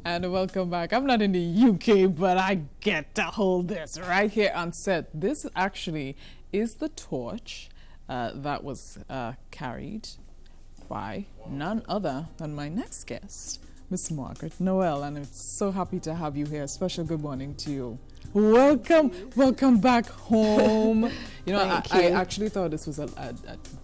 And welcome back. I'm not in the UK, but I get to hold this right here on set. This actually is the torch that was carried by none other than my next guest, Miss Margaret Noel. And I'm so happy to have you here. Special good morning to you. Welcome back home. You know, I actually thought this was a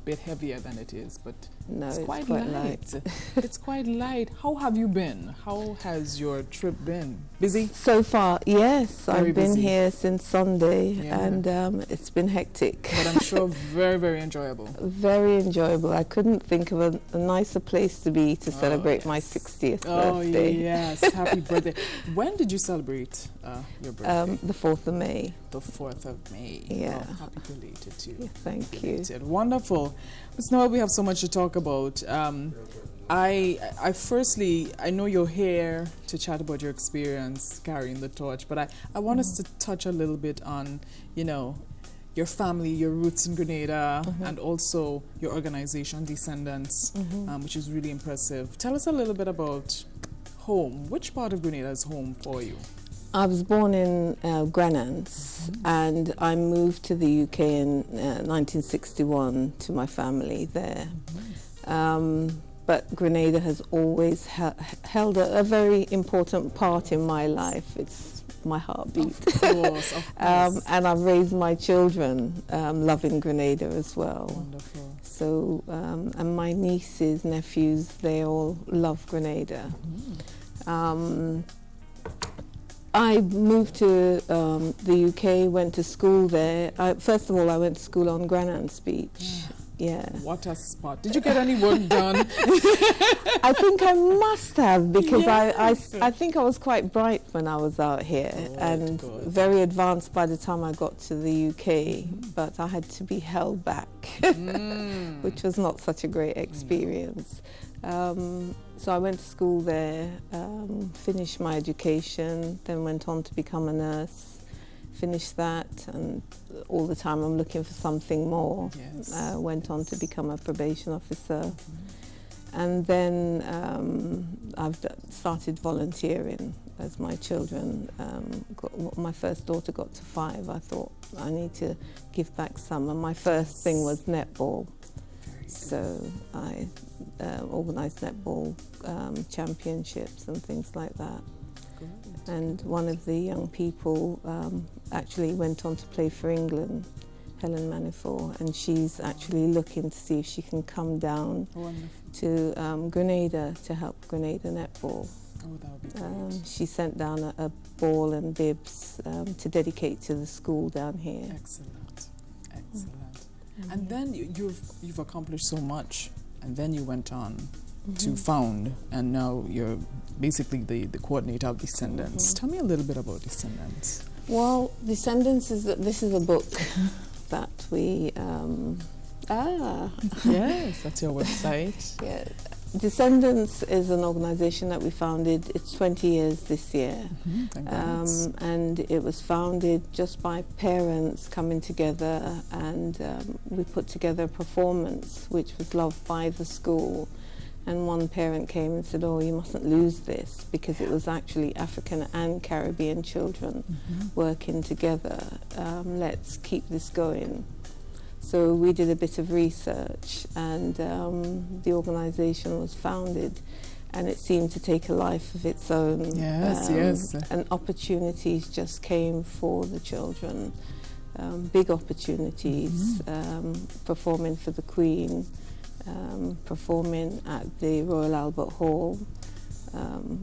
bit heavier than it is, but no, it's quite light. It's quite light. How have you been? How has your trip been? Busy? So far, yes. Very I've been busy. here since Sunday, Yeah. and it's been hectic. But I'm sure very, very enjoyable. Very enjoyable. I couldn't think of a nicer place to be to celebrate my yes. 60th Oh, birthday. yes. Happy birthday. When did you celebrate your birthday? The 4th of May. The 4th of May. Yeah. Oh, happy belated to you. Yeah, thank you. Belated. Wonderful. Ms. Noel, we have so much to talk about. I know you're here to chat about your experience carrying the torch, but I want us to touch a little bit on, you know, your family, your roots in Grenada, and also your organization, Descendants, which is really impressive. Tell us a little bit about home. Which part of Grenada is home for you? I was born in Grenans, and I moved to the UK in 1961 to my family there. But Grenada has always held a very important part in my life. It's my heartbeat. Of course, of course. And I've raised my children loving Grenada as well. Wonderful. So, and my nieces, nephews, they all love Grenada. I moved to the UK, went to school there. First of all, I went to school on Granans Beach. Yeah. What a spot. Did you get any work done? I think I must have, because Yes. I think I was quite bright when I was out here, and very advanced by the time I got to the UK, but I had to be held back, which was not such a great experience. So I went to school there, finished my education, then went on to become a nurse. Finished that, and all the time I'm looking for something more. Yes. Went on to become a probation officer, and then I've started volunteering as my children. My first daughter got to 5. I thought I need to give back some, and my first thing was netball. So I organised netball championships and things like that. And one of the young people actually went on to play for England, Helen Manifold, and she's actually looking to see if she can come down to Grenada to help Grenada netball. Oh, that would be great. She sent down a ball and bibs to dedicate to the school down here. Excellent, excellent. And then you've accomplished so much, and then you went on to found, and now you're basically the coordinator of Descendants. Tell me a little bit about Descendants. Well, Descendants this is a book that we Yes, that's your website. yeah. Descendants is an organisation that we founded. It's 20 years this year, and it was founded just by parents coming together, and we put together a performance which was loved by the school. And one parent came and said, "Oh, you mustn't lose this," because it was actually African and Caribbean children working together. Let's keep this going. So we did a bit of research, and the organisation was founded, and it seemed to take a life of its own. Yes. And opportunities just came for the children, big opportunities, performing for the Queen, performing at the Royal Albert Hall,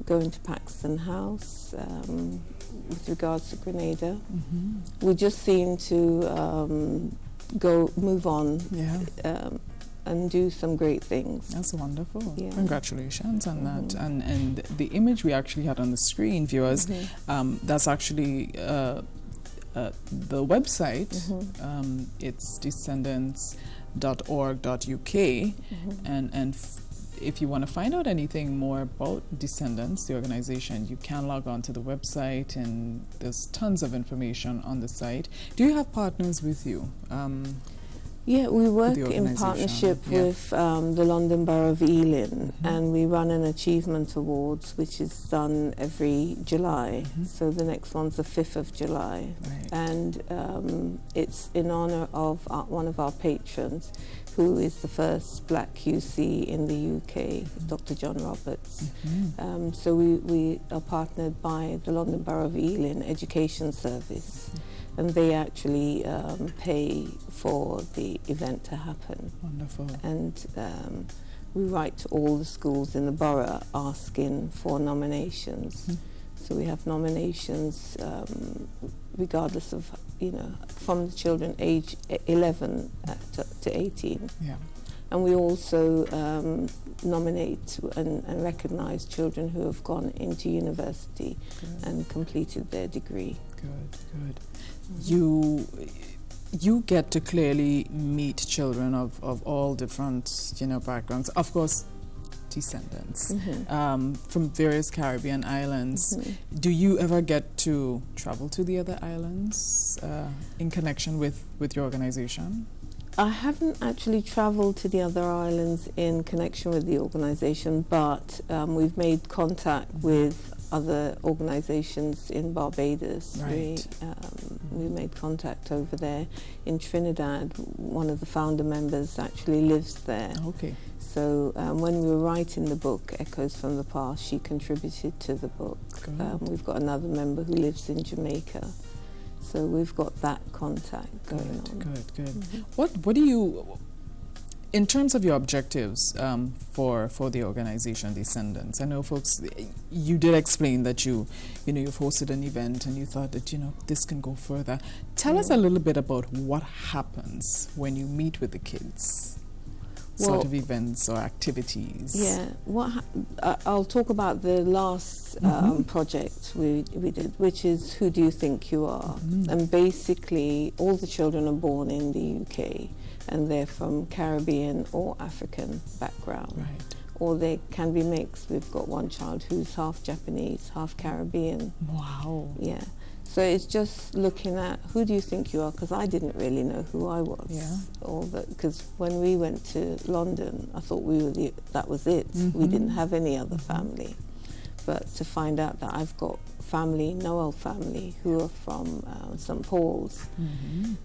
going to Paxton House. With regards to Grenada, we just seem to move on, and do some great things. That's wonderful. Yeah. Congratulations on that. And the image we actually had on the screen, viewers, that's actually the website. It's descendants.org.uk, and if you want to find out anything more about Descendants, the organization, you can log on to the website, and there's tons of information on the site. Do you have partners with you? Yeah, we work the in partnership Yeah. with the London Borough of Ealing, and we run an Achievement Awards, which is done every July. So the next one's the 5th of July. Right. And it's in honour of one of our patrons, who is the first black QC in the UK, Dr. John Roberts. So we are partnered by the London Borough of Ealing Education Service. And they actually pay for the event to happen. Wonderful. And we write to all the schools in the borough asking for nominations. So we have nominations regardless of, from the children age 11 to 18. Yeah. And we also nominate and recognise children who have gone into university and completed their degree. Good. You get to clearly meet children of all different, backgrounds. Of course, descendants from various Caribbean islands. Do you ever get to travel to the other islands in connection with your organization? I haven't actually travelled to the other islands in connection with the organisation, but we've made contact with other organisations in Barbados. Right. We made contact over there. In Trinidad, one of the founder members actually lives there. Okay. So when we were writing the book, Echoes from the Past, she contributed to the book. We've got another member who lives in Jamaica. So we've got that contact going on. Good. What do you, in terms of your objectives for the organization Descendants? I know, folks, you did explain that you've hosted an event and you thought that this can go further. Tell us a little bit about what happens when you meet with the kids. Sort of events or activities. Yeah, I'll talk about the last project we did, which is Who Do You Think You Are? And basically all the children are born in the UK and they're from Caribbean or African background. Right. Or they can be mixed. We've got one child who's half Japanese, half Caribbean. Wow. Yeah. So it's just looking at who do you think you are, because I didn't really know who I was. Yeah. Because when we went to London, I thought that was it. We didn't have any other family. But to find out that I've got Noel family, who are from St. Paul's.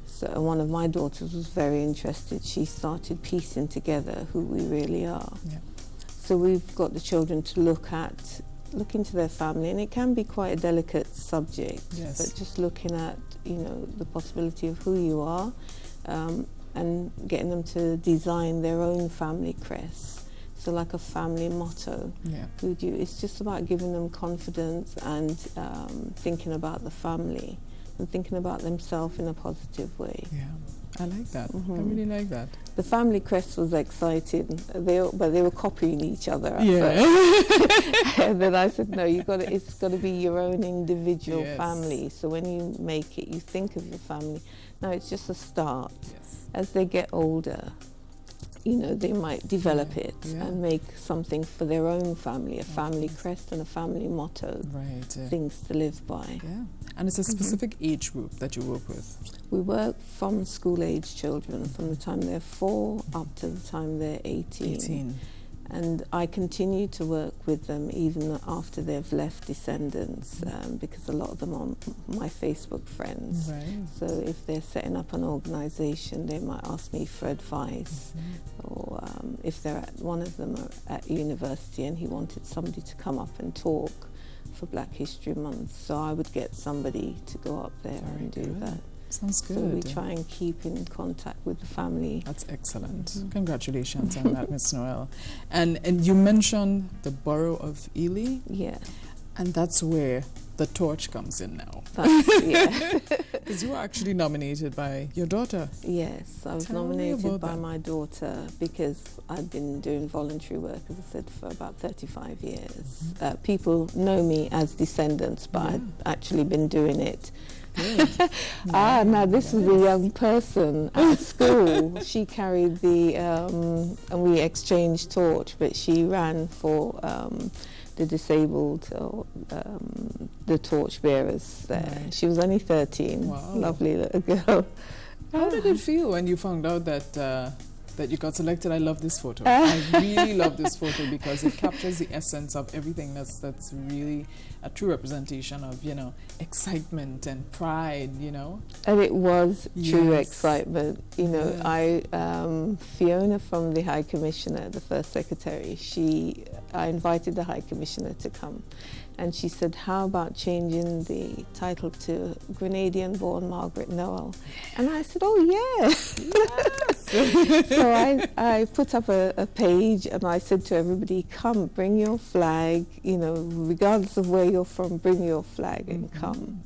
So one of my daughters was very interested. She started piecing together who we really are. Yeah. So we've got the children to look into their family, and it can be quite a delicate subject. Yes. But just looking at the possibility of who you are, and getting them to design their own family crest, so like a family motto. Yeah. It's just about giving them confidence and thinking about the family and thinking about themselves in a positive way. Yeah, I like that. I really like that. The family crest was exciting, but they were copying each other at Yeah. first. And then I said, no, it's got to be your own individual family. So when you make it, you think of your family. Now it's just a start. Yes. As they get older, they might develop it and make something for their own family, a family crest and a family motto. Right. Things to live by. Yeah. And it's a specific age group that you work with. We work from school-age children, from the time they're 4 up to the time they're 18. And I continue to work with them even after they've left Descendants, because a lot of them are my Facebook friends. Right. So if they're setting up an organisation, they might ask me for advice. Or if one of them are at university and he wanted somebody to come up and talk for Black History Month, so I would get somebody to go up there and do that. Sounds good. So we try and keep in contact with the family. That's excellent. Congratulations on that, Miss Noel. And you mentioned the borough of Ely. Yeah. And that's where the torch comes in now. Because you were actually nominated by your daughter. Yes, I was nominated by my daughter because I've been doing voluntary work, as I said, for about 35 years. People know me as Descendants, but I've actually been doing it. Now this was a young person at school. She carried and we exchanged torch, but she ran for the disabled, the torch bearers there. Right. She was only 13, lovely little girl. How did it feel when you found out that that you got selected? I love this photo. I really love this photo because it captures the essence of everything that's really a true representation of, you know, excitement and pride, you know. And it was true Yes. excitement. You know, Yes. Fiona from the High Commissioner, the First Secretary, I invited the High Commissioner to come. And she said, how about changing the title to Grenadian-born Margaret Noel? And I said, oh, yeah. Yes. So I put up a page and I said to everybody, come, bring your flag, you know, regardless of where you're from, bring your flag and come.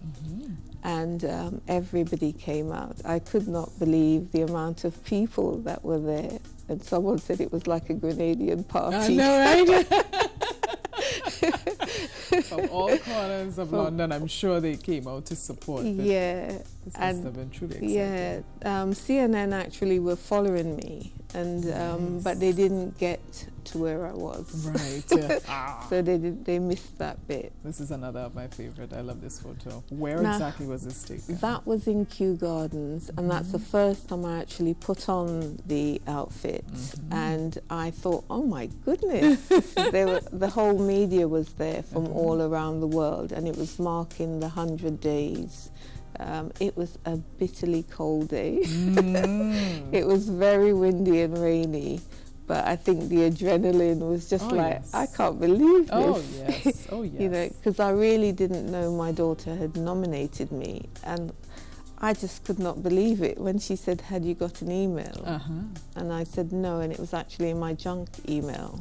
And everybody came out. I could not believe the amount of people that were there. And someone said it was like a Grenadian party. I know, right? From all corners of London, I'm sure they came out to support. Yeah. This must have been truly exciting. Yeah, CNN actually were following me, and Nice. but they didn't get to where I was. Right. So they missed that bit. This is another of my favorite. I love this photo. Where Now, exactly was this taken? That was in Kew Gardens, and that's the first time I actually put on the outfit. And I thought, oh my goodness, the whole media was there from all around the world, and it was marking the 100 days. It was a bitterly cold day. It was very windy and rainy. But I think the adrenaline was just I can't believe this. Oh, yes. Oh, yes. You know, because I really didn't know my daughter had nominated me. And I just could not believe it when she said, had you got an email? And I said, no, and it was actually in my junk email.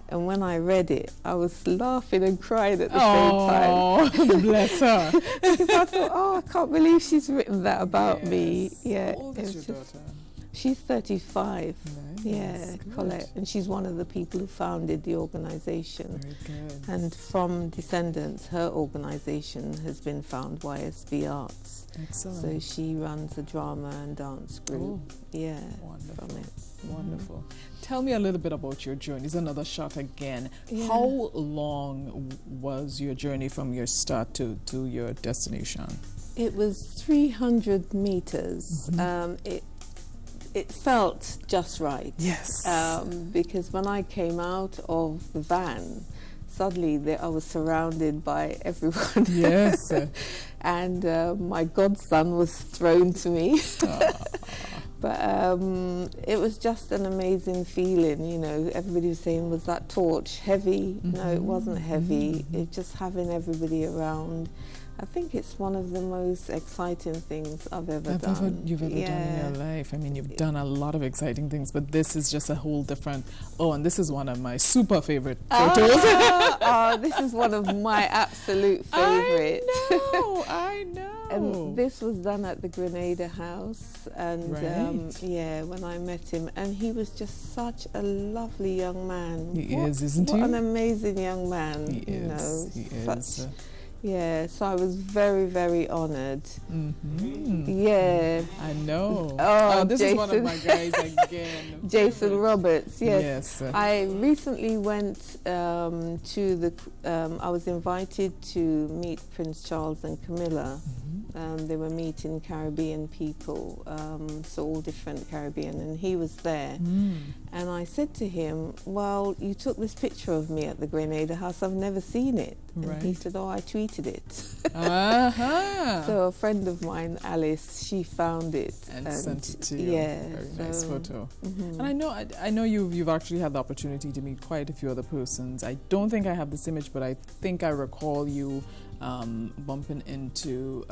And when I read it, I was laughing and crying at the same time. Oh, bless her. Because I thought, oh, I can't believe she's written that about me. Yeah, How old is your daughter? She's 35. Nice. Yeah, Good. Colette. And she's one of the people who founded the organisation. Very good. And from Descendants, her organisation has been found YSB Arts. Excellent. So she runs a drama and dance group. Oh, yeah, wonderful. from it. Wonderful. Tell me a little bit about your journey. It's another shot again. Yeah. How long was your journey from your start to your destination? It was 300 meters. It felt just right. Yes. Because when I came out of the van, suddenly I was surrounded by everyone. Yes. And my godson was thrown to me. But it was just an amazing feeling, you know. Everybody was saying, was that torch heavy? No, it wasn't heavy. It's just having everybody around. I think it's one of the most exciting things I've ever done. You've ever done in your life. I mean, you've done a lot of exciting things, but this is just a whole different... Oh, and this is one of my super favorite photos. Oh, this is one of my absolute favourites. I know. And this was done at the Grenada House. And yeah, when I met him. And he was just such a lovely young man. He is, isn't he? What an amazing young man. He is. Know, He is. Yeah, so I was very, very honoured. Yeah. I know. Oh, this Jason. is one of my guys again. Jason Roberts, yes. Yes. I recently went to the, I was invited to meet Prince Charles and Camilla. They were meeting Caribbean people, so all different Caribbean, and he was there. And I said to him, well, you took this picture of me at the Grenada House, I've never seen it. And he said, oh, I tweeted it. So a friend of mine, Alice, she found it. And sent it to you. Yeah. Very nice photo. And I know you've actually had the opportunity to meet quite a few other persons. I don't think I have this image, but I think I recall you bumping into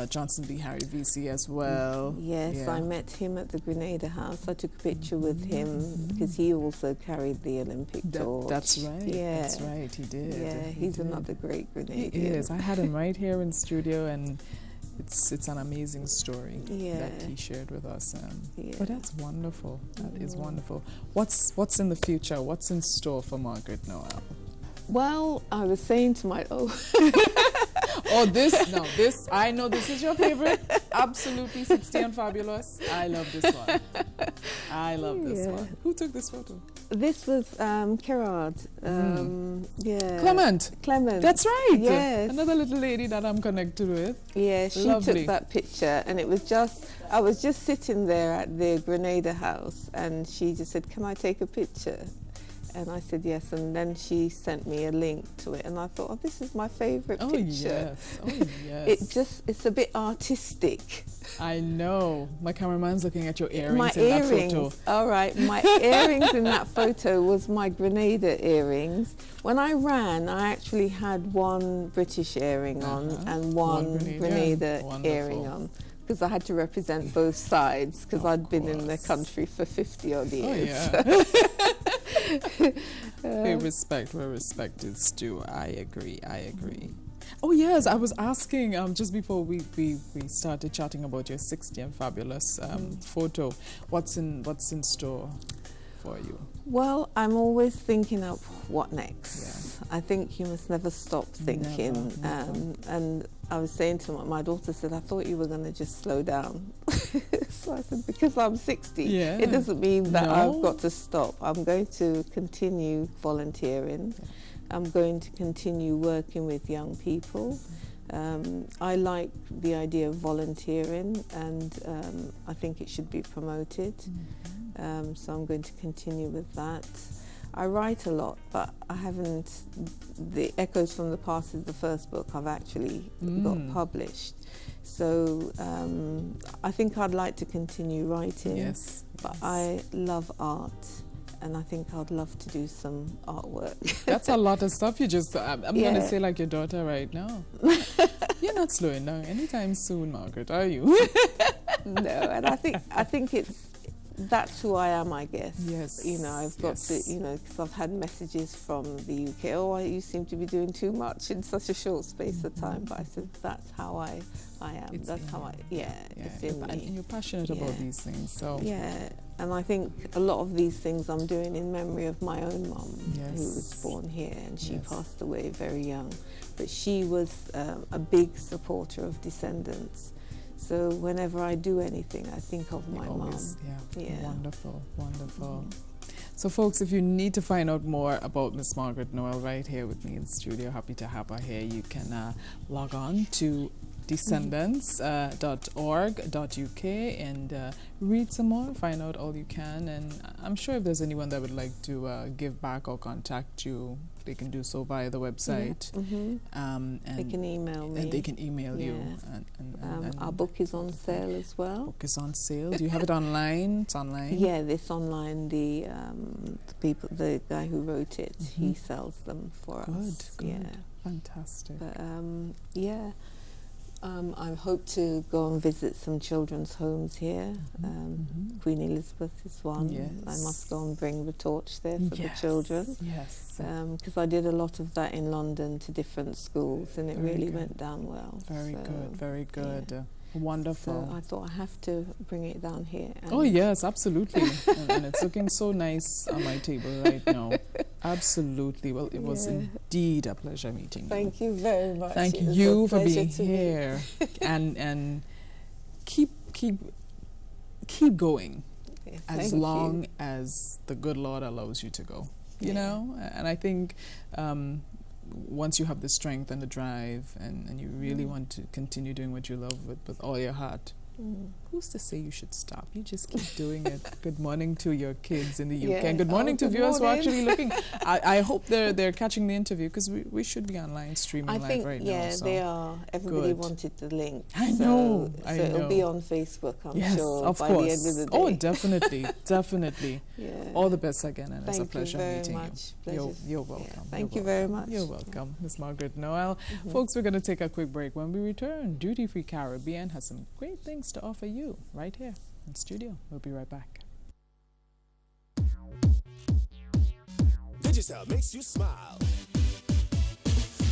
Johnson B. Harry VC as well. Yes, I met him at the Grenada House. I took a picture with him because he also carried the Olympic torch. That's right. Yeah. That's right. He did. Yeah, he's another great Grenadian. He is. I had him right here in studio, and it's an amazing story that he shared with us. But that's wonderful. That is wonderful. What's in the future? What's in store for Margaret Noel? Well, I was saying to my Oh, this, I know this is your favorite. Absolutely 60 and fabulous. I love this one. I love this one. Who took this photo? This was Gerard. Yeah. Clement. That's right. Yes. Another little lady that I'm connected with. Yeah, she took that picture, and it was just, I was just sitting there at the Grenada house, and she just said, "Can I take a picture?" And I said yes, and then she sent me a link to it, and I thought, oh, this is my favourite picture. Yes. Oh, yes. It's a bit artistic. I know. My cameraman's looking at your earrings My in earrings, that photo. all right. My earrings in that photo was my Grenada earrings. When I ran, I actually had one British earring on and one Grenada earring on, because I had to represent both sides, because I'd been in the country for 50 odd years. Oh, yeah. Pay respect where respect is due. I agree. Oh yes, I was asking just before we started chatting about your 60 and fabulous photo. What's in store for you? Well, I'm always thinking of what next. I think you must never stop thinking. Never. And I was saying to my daughter, said, I thought you were going to just slow down. So I said, because I'm 60, it doesn't mean that I've got to stop. I'm going to continue volunteering. I'm going to continue working with young people. I like the idea of volunteering, and I think it should be promoted. So I'm going to continue with that. I write a lot, but I haven't. The Echoes from the Past is the first book I've actually got published. So I think I'd like to continue writing. Yes. But I love art, and I think I'd love to do some artwork. That's a lot of stuff. You just, I'm going to say like your daughter right now. You're not slowing down anytime soon, Margaret, are you? No, and I think that's who I am, I guess. Yes. You know, I've got to, you know, because I've had messages from the UK, oh, you seem to be doing too much in such a short space of time. But I said, that's how I am. That's how it's in me. And you're passionate about these things, so. Yeah, and I think a lot of these things I'm doing in memory of my own mum, who was born here, and she passed away very young. But she was a big supporter of Descendants. So whenever I do anything, I think of my mum. Yeah. Wonderful. So folks, if you need to find out more about Miss Margaret Noel right here with me in the studio, happy to have her here, you can log on to descendants.org.uk and read some more, find out all you can. And I'm sure if there's anyone that would like to give back or contact you, they can do so via the website. And they can email me. And they can email you. And our book is on sale as well. Book is on sale. Do you have it online? It's online? Yeah, it's online. The guy who wrote it, he sells them for us. Good. Yeah. Fantastic. But I hope to go and visit some children's homes here. Queen Elizabeth is one. Yes. I must go and bring the torch there for the children. Yes. Because I did a lot of that in London to different schools, and it really went down well. Very good. Yeah. Wonderful. So I thought I have to bring it down here. Oh yes, absolutely. and it's looking so nice on my table right now. Absolutely. Well, it was indeed a pleasure meeting you. Thank you very much. Thank you for being here. and keep going as long as the good Lord allows you to go. You know? And I think once you have the strength and the drive and you really want to continue doing what you love with all your heart, who's to say you should stop? You just keep doing it. Good morning to your kids in the UK. And good morning to viewers who are actually looking. I hope they're catching the interview, because we should be online streaming live right now. Yeah, they are. Everybody wanted the link. I know. So it'll be on Facebook, I'm sure, of by course. the end of the day. Oh, definitely. Yeah. All the best again, and it's a pleasure meeting you. You're welcome. Yeah. Thank you very much. You're welcome, Miss Margaret Noel. Folks, we're going to take a quick break. When we return, Duty Free Caribbean has some great things to offer you right here in studio. We'll be right back. Digital makes you smile.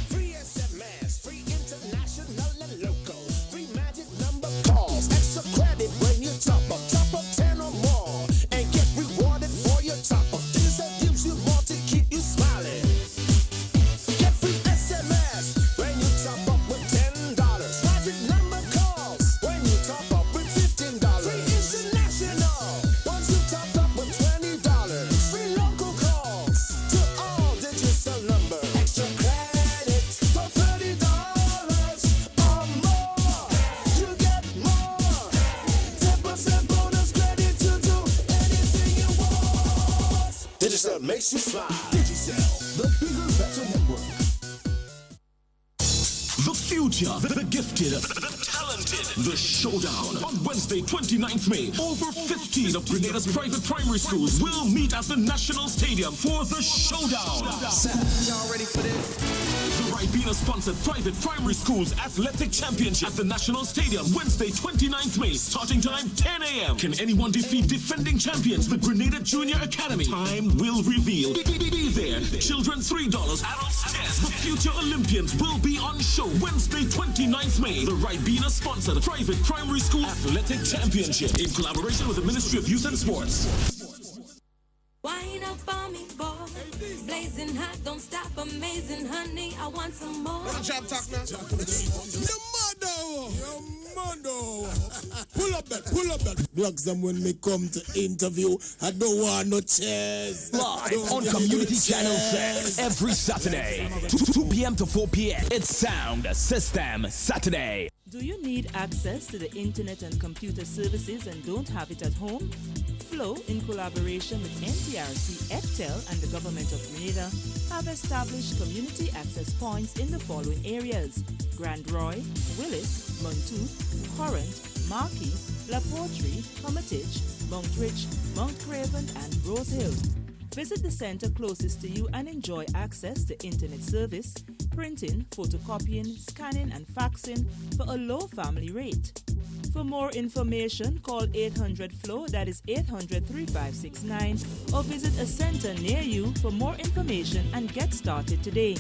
Free SMS, free international and local. Free magic number calls. Extra credit when you top up 10 or more. And get rewarded for your top up. Digital gives you more to keep you smiling. Get free SMS when you top up with 10 Digicel makes you fly. Digicel, the bigger, better network. The future, the gifted, the talented, the showdown. On Wednesday, 29th May, over 15 of Grenada's private primary schools will meet at the National Stadium for the showdown. Y'all ready for this? The Ribena-sponsored private primary schools athletic championship at the National Stadium, Wednesday, 29th May, starting time 10 a.m. Can anyone defeat defending champions, the Grenada Junior Academy? Time will reveal. Be there. Children $3, adults 10. The future Olympians will be on show Wednesday, 29th May. The Ribena-sponsored private primary school athletic championship in collaboration with the Ministry of Youth and Sports. Wine up on me, boy. Blazing hot, don't stop, amazing, honey. I want some more. What a job talk now? Your mother. Pull up that. Blocks them when me come to interview. I don't want no chairs. Live on Community Channel 6 every Saturday, 2 p.m. to 4 p.m. It's Sound System Saturday. Do you need access to the internet and computer services and don't have it at home? Flow, in collaboration with NTRC, ECTEL, and the Government of Grenada, have established community access points in the following areas: Grand Roy, Willis, Montooth, Corinth, Marquis, La Portrie, Hermitage, Montridge, Mount Craven, and Rose Hill. Visit the center closest to you and enjoy access to internet service, printing, photocopying, scanning, and faxing for a low family rate. For more information, call 800-FLOW, that is 800-3569, or visit a center near you for more information and get started today.